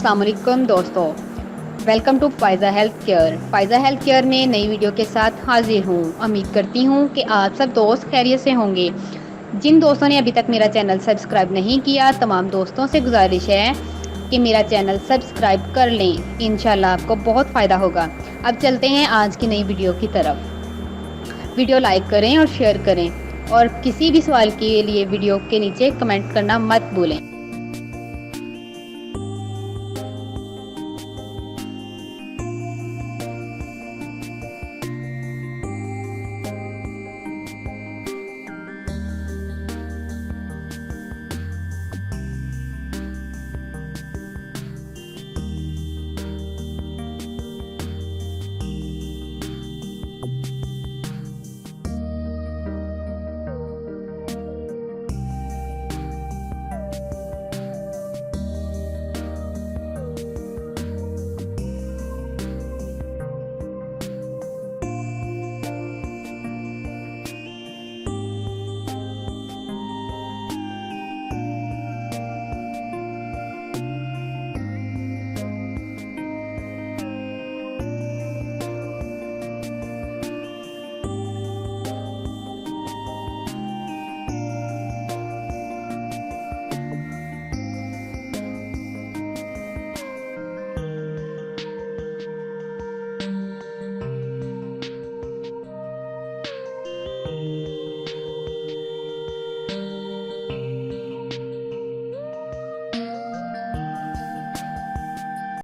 अस्सलाम वालेकुम दोस्तों, welcome to Faiza health care. Faiza health care में नई वीडियो के साथ हाजिर हूँ। उम्मीद करती हूँ कि आप सब दोस्त खैरियत से होंगे। जिन दोस्तों ने अभी तक मेरा चैनल सब्सक्राइब नहीं किया, तमाम दोस्तों से गुजारिश है कि मेरा चैनल सब्सक्राइब कर लें। इंशाल्लाह आपको बहुत फ़ायदा होगा। अब चलते हैं आज की नई वीडियो की तरफ। वीडियो लाइक करें और शेयर करें, और किसी भी सवाल के लिए वीडियो के नीचे कमेंट करना मत भूलें।